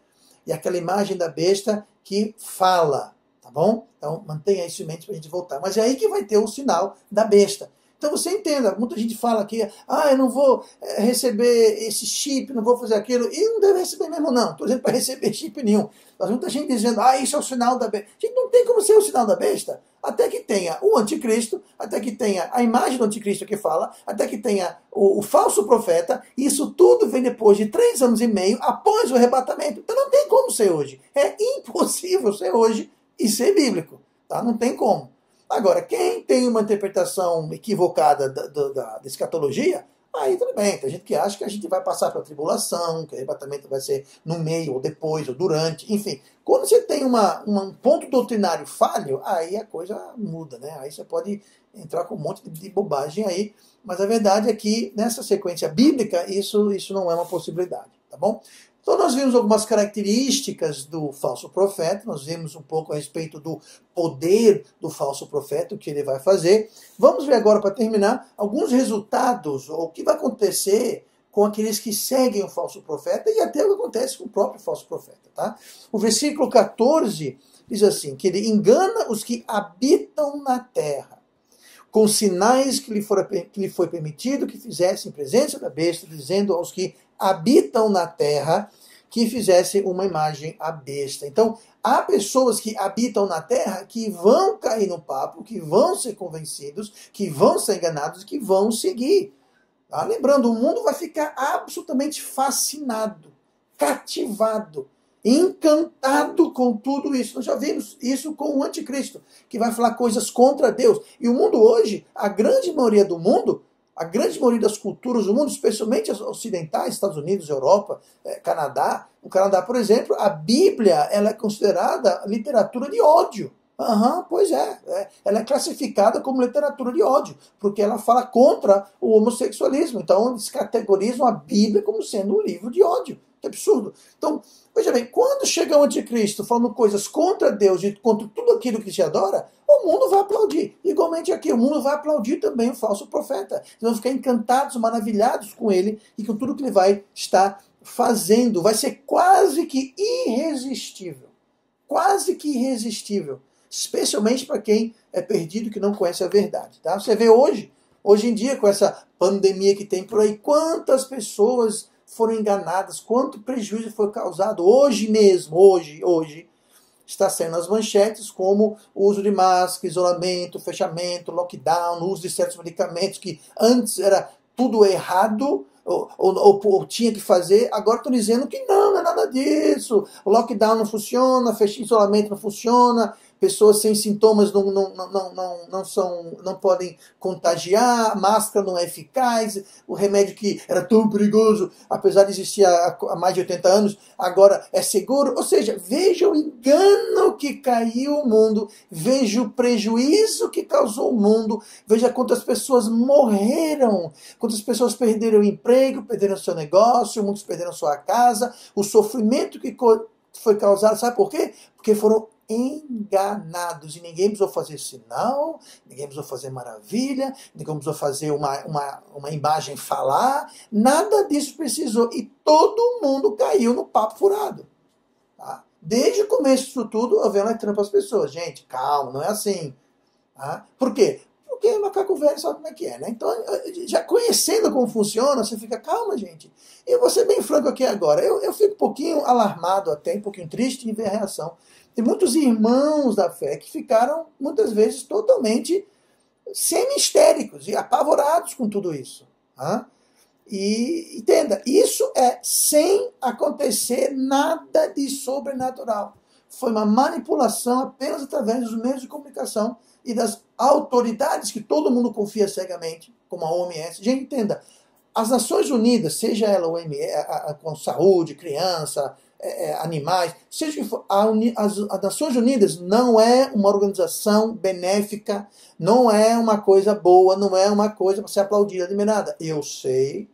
e aquela imagem da besta que fala, tá bom? Então mantenha isso em mente para a gente voltar. Mas é aí que vai ter o sinal da besta. Então você entenda, muita gente fala que eu não vou receber esse chip, não vou fazer aquilo, e não deve receber mesmo não, estou dizendo para receber chip nenhum. Mas muita gente dizendo, isso é o sinal da besta. Gente, não tem como ser o sinal da besta, até que tenha o anticristo, até que tenha a imagem do anticristo que fala, até que tenha o falso profeta, e isso tudo vem depois de 3 anos e meio, após o arrebatamento. Então não tem como ser hoje. É impossível ser hoje e ser bíblico. Tá? Não tem como. Agora, quem tem uma interpretação equivocada da escatologia, aí tudo bem. Tem gente que acha que a gente vai passar pela tribulação, que o arrebatamento vai ser no meio, ou depois, ou durante, enfim. Quando você tem um ponto doutrinário falho, aí a coisa muda, né? Aí você pode entrar com um monte de bobagem aí, mas a verdade é que nessa sequência bíblica isso não é uma possibilidade, tá bom? Então nós vimos algumas características do falso profeta, nós vimos um pouco a respeito do poder do falso profeta, o que ele vai fazer. Vamos ver agora, para terminar, alguns resultados, ou o que vai acontecer com aqueles que seguem o falso profeta e até o que acontece com o próprio falso profeta. Tá? O versículo 14 diz assim, que ele engana os que habitam na terra, com sinais que lhe foi permitido que fizessem presença da besta, dizendo aos que habitam na terra que fizessem uma imagem à besta. Então, há pessoas que habitam na terra que vão cair no papo, que vão ser convencidos, que vão ser enganados, que vão seguir. Tá? Lembrando, o mundo vai ficar absolutamente fascinado, cativado, encantado com tudo isso. Nós já vimos isso com o anticristo, que vai falar coisas contra Deus. E o mundo hoje, a grande maioria do mundo, a grande maioria das culturas do mundo, especialmente as ocidentais, Estados Unidos, Europa, Canadá. No Canadá, por exemplo, a Bíblia ela é considerada literatura de ódio. Pois é. Ela é classificada como literatura de ódio, porque ela fala contra o homossexualismo. Então, eles categorizam a Bíblia como sendo um livro de ódio. Que absurdo. Então, veja bem, quando chega o anticristo falando coisas contra Deus e contra tudo aquilo que se adora, o mundo vai aplaudir. Igualmente aqui, o mundo vai aplaudir também o falso profeta. Eles vão ficar encantados, maravilhados com ele e com tudo que ele vai estar fazendo. Vai ser quase que irresistível. Quase que irresistível. Especialmente para quem é perdido, que não conhece a verdade. Tá? Você vê hoje em dia, com essa pandemia que tem por aí, quantas pessoas foram enganadas, quanto prejuízo foi causado hoje mesmo, hoje, está sendo nas manchetes como o uso de máscara, isolamento, fechamento, lockdown, uso de certos medicamentos que antes era tudo errado, ou tinha que fazer, agora estão dizendo que não é nada disso, o lockdown não funciona, isolamento não funciona, pessoas sem sintomas não podem contagiar, a máscara não é eficaz, o remédio que era tão perigoso, apesar de existir há mais de 80 anos, agora é seguro. Ou seja, veja o engano que caiu o mundo, veja o prejuízo que causou o mundo, veja quantas pessoas morreram, quantas pessoas perderam o emprego, perderam seu negócio, muitos perderam sua casa, o sofrimento que foi causado, sabe por quê? Porque foram enganados, e ninguém precisou fazer sinal, ninguém precisou fazer maravilha, ninguém precisou fazer uma imagem falar, nada disso precisou, e todo mundo caiu no papo furado. Tá? Desde o começo disso tudo, eu venho alertando para as pessoas, gente, calma, não é assim. Tá? Por quê? Porque macaco velho sabe como é que é, né? Então, já conhecendo como funciona, você fica, calma, gente. E eu vou ser bem franco aqui agora. Eu fico um pouquinho alarmado até, um pouquinho triste em ver a reação. Tem muitos irmãos da fé que ficaram, muitas vezes, totalmente semi-histéricos e apavorados com tudo isso. Tá? E entenda, isso é sem acontecer nada de sobrenatural. Foi uma manipulação apenas através dos meios de comunicação e das autoridades que todo mundo confia cegamente, como a OMS. Gente, entenda, as Nações Unidas, seja ela com saúde, criança, animais, seja o que for, as Nações Unidas não é uma organização benéfica, não é uma coisa boa, não é uma coisa para ser aplaudida, admirada. Eu sei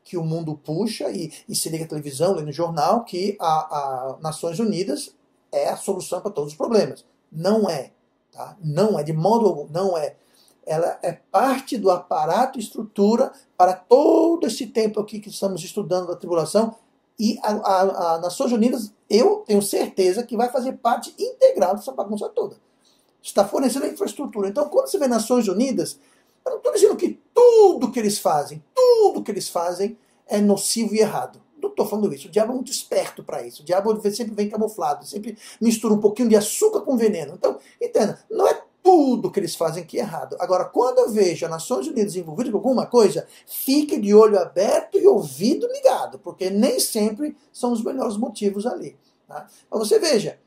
que o mundo puxa e se liga à televisão, lê no jornal, que a Nações Unidas é a solução para todos os problemas. Não é. Tá? Não é, de modo algum, não é. Ela é parte do aparato e estrutura para todo esse tempo aqui que estamos estudando da tribulação, e a Nações Unidas, eu tenho certeza que vai fazer parte integral dessa bagunça toda. Está fornecendo a infraestrutura. Então, quando você vê Nações Unidas, eu não estou dizendo que tudo que eles fazem é nocivo e errado. Não estou falando isso. O diabo é muito esperto para isso. O diabo sempre vem camuflado, sempre mistura um pouquinho de açúcar com veneno. Então, entenda, não é tudo que eles fazem que é errado. Agora, quando eu vejo as Nações Unidas envolvidas com alguma coisa, fique de olho aberto e ouvido ligado, porque nem sempre são os melhores motivos ali. Tá? Mas você veja,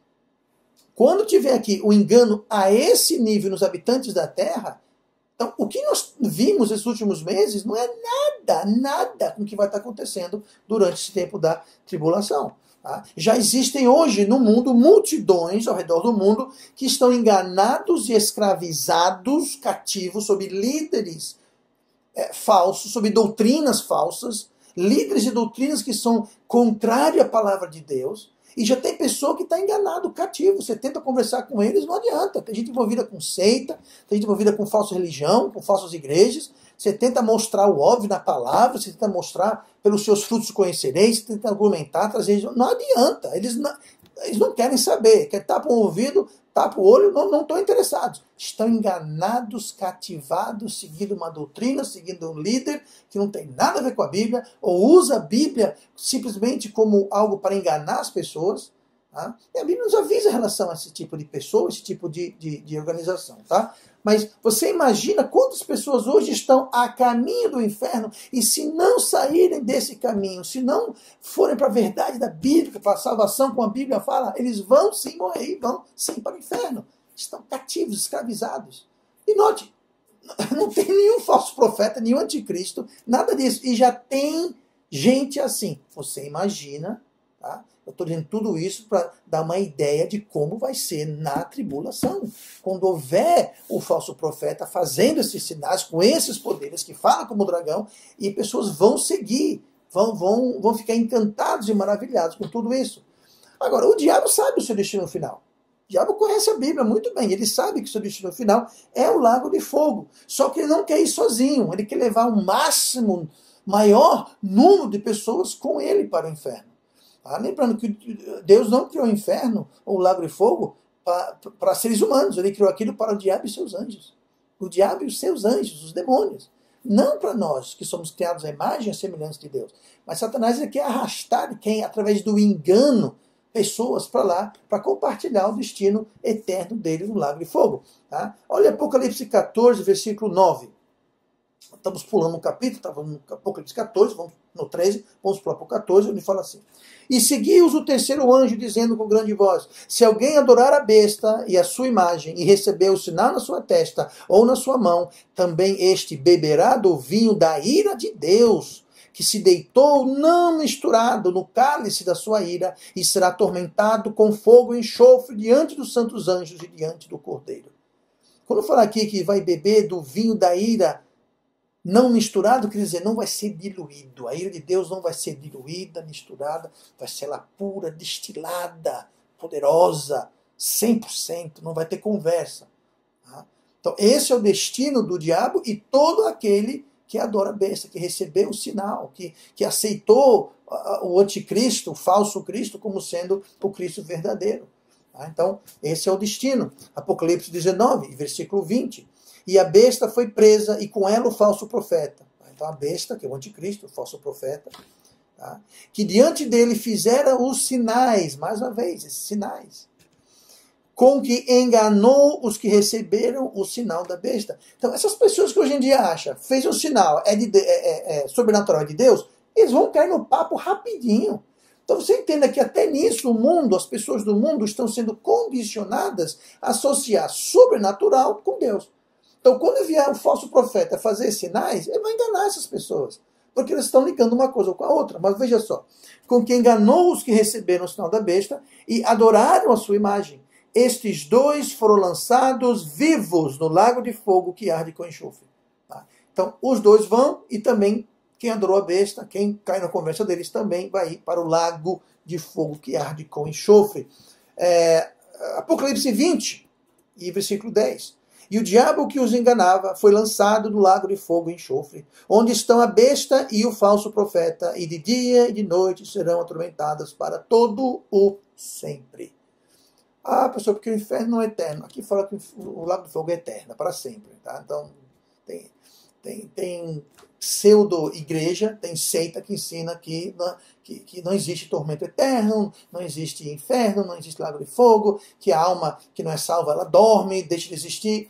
quando tiver aqui o engano a esse nível nos habitantes da Terra, então, o que nós vimos nesses últimos meses não é nada com o que vai estar acontecendo durante esse tempo da tribulação. Tá? Já existem hoje no mundo multidões ao redor do mundo que estão enganados e escravizados, cativos, sob líderes falsos, sob doutrinas falsas, líderes de doutrinas que são contrárias à palavra de Deus. E já tem pessoa que está enganado, cativo. Você tenta conversar com eles, não adianta. Tem gente envolvida com seita, tem gente envolvida com falsa religião, com falsas igrejas. Você tenta mostrar o óbvio na palavra, você tenta mostrar pelos seus frutos conhecereis, você tenta argumentar, trazer. Não adianta. Eles não querem saber. Quer tapar o ouvido, tapa o olho, não estão interessados. Estão enganados, cativados, seguindo uma doutrina, seguindo um líder que não tem nada a ver com a Bíblia, ou usa a Bíblia simplesmente como algo para enganar as pessoas. Tá? E a Bíblia nos avisa em relação a esse tipo de pessoa, esse tipo de organização. Tá? Mas você imagina quantas pessoas hoje estão a caminho do inferno, e se não saírem desse caminho, se não forem para a verdade da Bíblia, para a salvação como a Bíblia fala, eles vão sim morrer e vão sim para o inferno. Estão cativos, escravizados. E note, não tem nenhum falso profeta, nenhum anticristo, nada disso. E já tem gente assim. Você imagina, tá? Eu estou dizendo tudo isso para dar uma ideia de como vai ser na tribulação. Quando houver o falso profeta fazendo esses sinais, com esses poderes, que fala como dragão, e pessoas vão seguir, vão ficar encantados e maravilhados com tudo isso. Agora, o diabo sabe o seu destino final. O diabo conhece a Bíblia muito bem. Ele sabe que o seu destino final é o lago de fogo. Só que ele não quer ir sozinho. Ele quer levar o maior número de pessoas com ele para o inferno. Tá? Lembrando que Deus não criou o inferno ou o lago de fogo para seres humanos. Ele criou aquilo para o diabo e seus anjos. O diabo e os seus anjos, os demônios. Não para nós, que somos criados à imagem e à semelhança de Deus. Mas Satanás quer arrastar através do engano, pessoas para lá, para compartilhar o destino eterno dele no lago de fogo. Tá? Olha Apocalipse 14, versículo 9. Estamos pulando um capítulo, estamos no Apocalipse 14, vamos no 13, vamos pular para o 14, onde fala assim: e seguiu-os o terceiro anjo, dizendo com grande voz: se alguém adorar a besta e a sua imagem, e receber o sinal na sua testa ou na sua mão, também este beberá do vinho da ira de Deus, que se deitou não misturado no cálice da sua ira, e será atormentado com fogo e enxofre diante dos santos anjos e diante do Cordeiro. Quando eu falar aqui que vai beber do vinho da ira não misturado, quer dizer, não vai ser diluído. A ira de Deus não vai ser diluída, misturada, vai ser lá pura, destilada, poderosa, 100%, não vai ter conversa. Tá? Então, esse é o destino do diabo e todo aquele que adora a besta, que recebeu o sinal, que aceitou o anticristo, o falso Cristo, como sendo o Cristo verdadeiro. Tá? Então, esse é o destino. Apocalipse 19, versículo 20. E a besta foi presa, e com ela o falso profeta. Então a besta, que é o anticristo, o falso profeta, tá? Que diante dele fizera os sinais, mais uma vez, esses sinais, com que enganou os que receberam o sinal da besta. Então essas pessoas que hoje em dia acham, fez um sinal, sobrenatural, é de Deus, eles vão cair no papo rapidinho. Então você entenda que até nisso o mundo, as pessoas do mundo estão sendo condicionadas a associar sobrenatural com Deus. Então, quando vier um falso profeta fazer sinais, ele vai enganar essas pessoas. Porque eles estão ligando uma coisa com a outra. Mas veja só. Com que enganou os que receberam o sinal da besta e adoraram a sua imagem. Estes dois foram lançados vivos no lago de fogo que arde com enxofre. Tá? Então, os dois vão e também quem adorou a besta, quem cai na conversa deles, também vai ir para o lago de fogo que arde com enxofre. Apocalipse 20, e versículo 10. E o diabo que os enganava foi lançado no lago de fogo e enxofre, onde estão a besta e o falso profeta, e de dia e de noite serão atormentadas para todo o sempre. Ah, pessoal, porque o inferno não é eterno. Aqui fala que o lago de fogo é eterno, é para sempre. Tá? Então, tem pseudo-igreja, tem seita que ensina que não existe tormento eterno, não existe inferno, não existe lago de fogo, que a alma que não é salva, ela dorme, deixa de existir.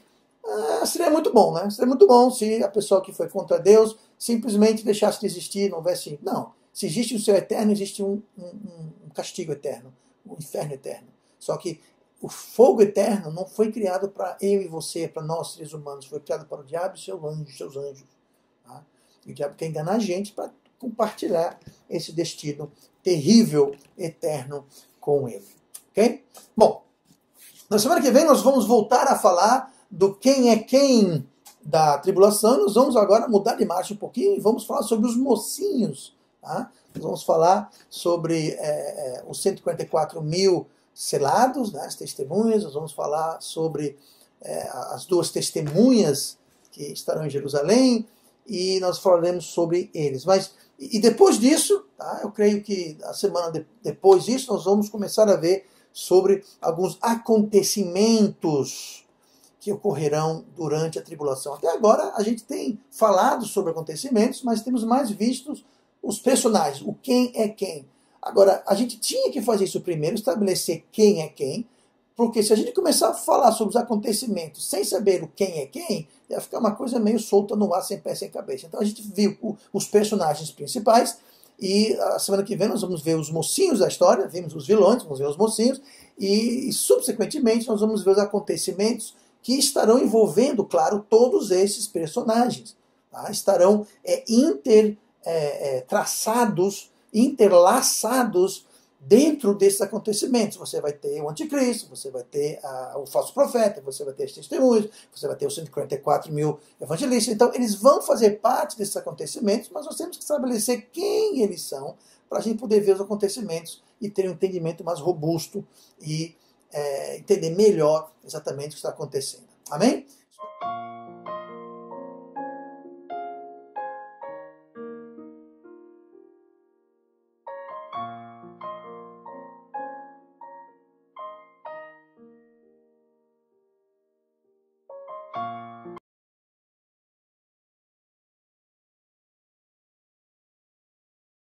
Seria muito bom, né? Seria muito bom se a pessoa que foi contra Deus simplesmente deixasse de existir, não houvesse... Não. Se existe um céu eterno, existe um castigo eterno, um inferno eterno. Só que o fogo eterno não foi criado para eu e você, para nós seres humanos, foi criado para o diabo e seus anjos. Tá? E o diabo quer enganar a gente para compartilhar esse destino terrível, eterno com ele. Ok? Bom, na semana que vem nós vamos voltar a falar do quem é quem da tribulação. Nós vamos agora mudar de marcha um pouquinho e vamos falar sobre os mocinhos. Tá? Nós vamos falar sobre os 144 mil selados, né, as testemunhas. Nós vamos falar sobre as duas testemunhas que estarão em Jerusalém e nós falaremos sobre eles. Mas, e depois disso, tá, eu creio que a semana depois disso, nós vamos começar a ver sobre alguns acontecimentos que ocorrerão durante a tribulação. Até agora a gente tem falado sobre acontecimentos, mas temos mais vistos os personagens, o quem é quem. Agora, a gente tinha que fazer isso primeiro, estabelecer quem é quem, porque se a gente começar a falar sobre os acontecimentos sem saber o quem é quem, ia ficar uma coisa meio solta no ar, sem pé, sem cabeça. Então a gente viu os personagens principais, e a semana que vem nós vamos ver os mocinhos da história, vimos os vilões, vamos ver os mocinhos, e subsequentemente nós vamos ver os acontecimentos que estarão envolvendo, claro, todos esses personagens. Tá? Estarão interlaçados dentro desses acontecimentos. Você vai ter o anticristo, você vai ter o falso profeta, você vai ter as testemunhas, você vai ter os 144 mil evangelistas. Então, eles vão fazer parte desses acontecimentos, mas nós temos que estabelecer quem eles são para a gente poder ver os acontecimentos e ter um entendimento mais robusto e entender melhor exatamente o que está acontecendo. Amém?